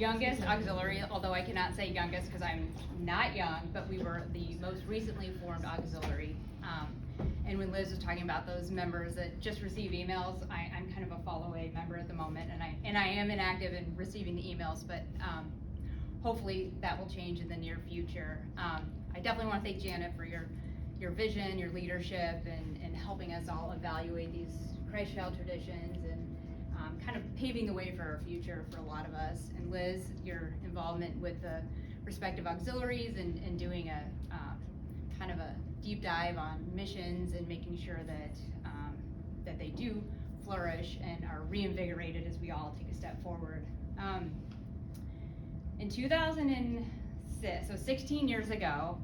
youngest auxiliary, although I cannot say youngest because I'm not young, but we were the most recently formed auxiliary. And when Liz was talking about those members that just receive emails, I'm kind of a follow-away member at the moment, and I am inactive in receiving the emails, but hopefully that will change in the near future. I definitely want to thank Janet for your vision, your leadership, and helping us all evaluate these Christ Child traditions and kind of paving the way for our future for a lot of us. And Liz, your involvement with the respective auxiliaries and doing a kind of a deep dive on missions and making sure that that they do flourish and are reinvigorated as we all take a step forward. In 2006, so 16 years ago,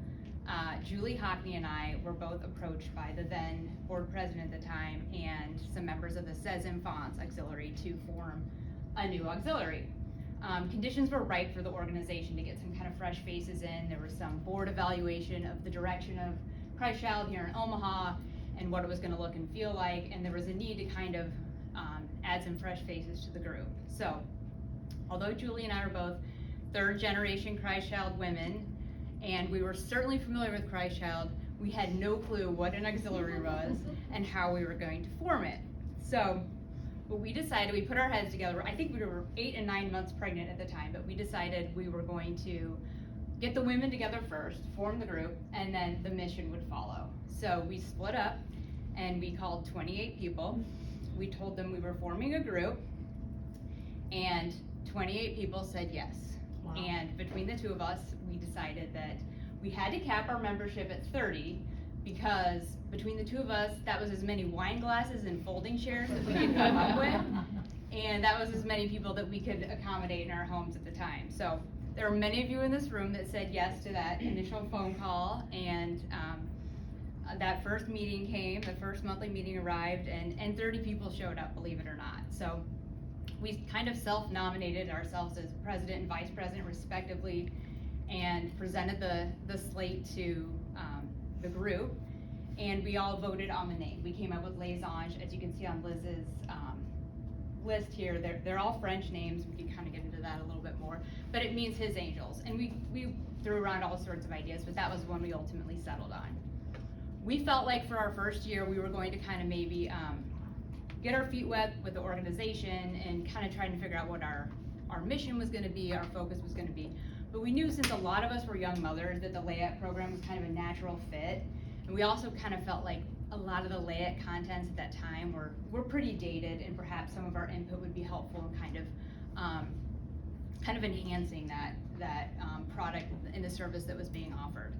Julie Hockney and I were both approached by the then board president at the time and some members of the Ses Enfants auxiliary to form a new auxiliary. Conditions were right for the organization to get some kind of fresh faces in. There was some board evaluation of the direction of Christ Child here in Omaha and what it was going to look and feel like, and there was a need to kind of add some fresh faces to the group. So, although Julie and I are both third generation Christ Child women, and we were certainly familiar with Christ Child, we had no clue what an auxiliary was and how we were going to form it. So what we decided, we put our heads together. I think we were 8 and 9 months pregnant at the time, but we decided we were going to get the women together first, form the group, and then the mission would follow. So we split up and we called 28 people. We told them we were forming a group, and 28 people said yes. Wow. And between the two of us, we decided that we had to cap our membership at 30 because between the two of us, that was as many wine glasses and folding chairs that we could come up with, and that was as many people that we could accommodate in our homes at the time. So there are many of you in this room that said yes to that initial phone call, and that first meeting came, the first monthly meeting arrived, and 30 people showed up, believe it or not. So we kind of self-nominated ourselves as president and vice president respectively and presented the slate to the group, and we all voted on the name. We came up with Les Anges, as you can see on Liz's list here. They're all French names. We can kind of get into that a little bit more, but it means his angels. And we threw around all sorts of ideas, but that was the one we ultimately settled on. We felt like for our first year we were going to kind of maybe get our feet wet with the organization and kind of trying to figure out what our mission was going to be, our focus was going to be. But we knew since a lot of us were young mothers that the LAYAT program was kind of a natural fit. And we also kind of felt like a lot of the LAYAT contents at that time were pretty dated, and perhaps some of our input would be helpful in kind of enhancing that product and the service that was being offered.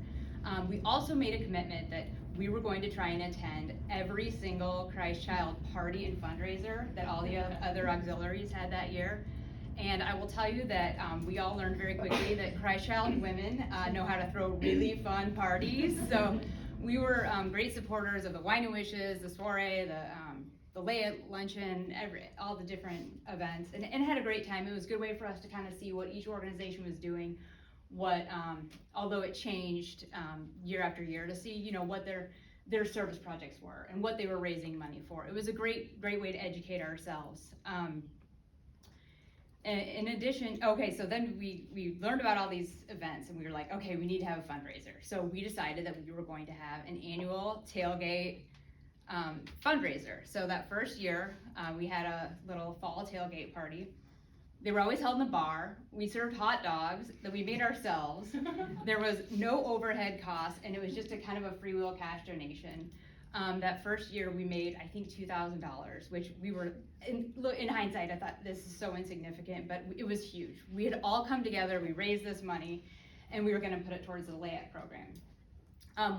We also made a commitment that we were going to try and attend every single Christ Child party and fundraiser that all the other auxiliaries had that year. And I will tell you that we all learned very quickly that Christ Child women know how to throw really fun parties. So we were great supporters of the Wine and Wishes, the soiree, the LAYAT luncheon, all the different events, and had a great time. It was a good way for us to kind of see what each organization was doing, what although it changed year after year, to see what their service projects were and what they were raising money for. It was a great way to educate ourselves. In addition, okay, so then we learned about all these events and we were like, okay, we need to have a fundraiser. So we decided that we were going to have an annual tailgate fundraiser. So that first year, we had a little fall tailgate party. They were always held in the bar. We served hot dogs that we made ourselves. There was no overhead costs, and it was just a kind of a free will cash donation. That first year we made, I think, $2,000, which we were, in hindsight, I thought this is so insignificant, but it was huge. We had all come together, we raised this money, and we were gonna put it towards the LAYAT program.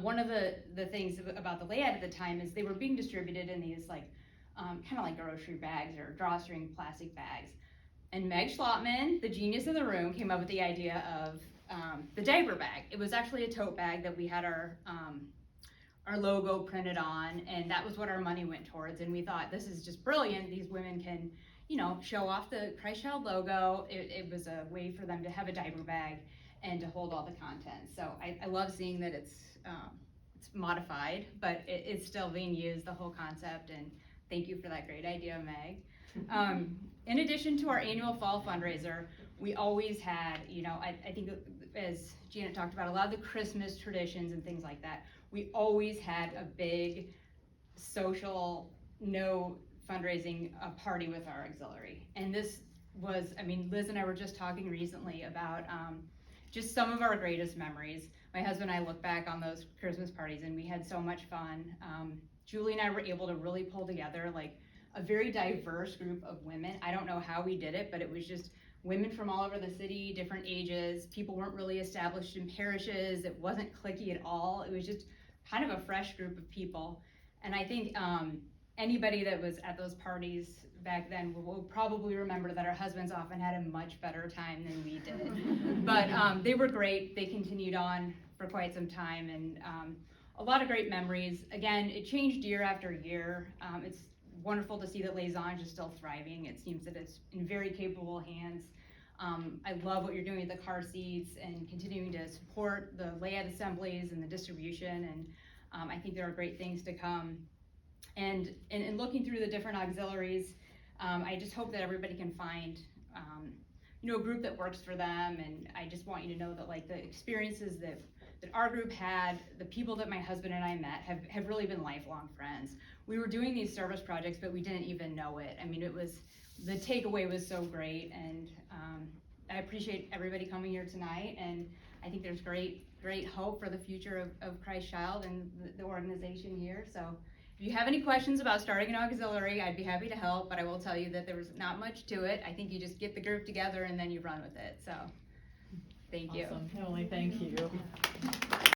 One of the things about the LAYAT at the time is they were being distributed in these kind of like grocery bags or drawstring plastic bags. And Meg Schlottman, the genius of the room, came up with the idea of the diaper bag. It was actually a tote bag that we had our logo printed on, and that was what our money went towards. And we thought, this is just brilliant. These women can, show off the Christ Child logo. It was a way for them to have a diaper bag and to hold all the content. So I love seeing that it's modified, but it's still being used, the whole concept. And thank you for that great idea, Meg. In addition to our annual fall fundraiser, we always had, I think as Janet talked about, a lot of the Christmas traditions and things like that, we always had a big social, fundraising party with our auxiliary. And this was, Liz and I were just talking recently about just some of our greatest memories. My husband and I look back on those Christmas parties and we had so much fun. Julie and I were able to really pull together like a very diverse group of women. I don't know how we did it, but it was just women from all over the city, different ages. People weren't really established in parishes. It wasn't cliquey at all. It was just kind of a fresh group of people. And I think anybody that was at those parties back then will probably remember that our husbands often had a much better time than we did. But they were great. They continued on for quite some time, and a lot of great memories. Again, it changed year after year. It's wonderful to see that Les Anges is still thriving. It seems that it's in very capable hands. I love what you're doing with the car seats and continuing to support the layout assemblies and the distribution, and I think there are great things to come. And in looking through the different auxiliaries, I just hope that everybody can find a group that works for them. And I just want you to know that like the experiences that our group had, the people that my husband and I met have really been lifelong friends. We were doing these service projects, but we didn't even know it. The takeaway was so great, and I appreciate everybody coming here tonight, and I think there's great hope for the future of Christ Child and the organization here. So if you have any questions about starting an auxiliary, I'd be happy to help, but I will tell you that there was not much to it. I think you just get the group together and then you run with it. So thank you. Awesome. Emily, thank you.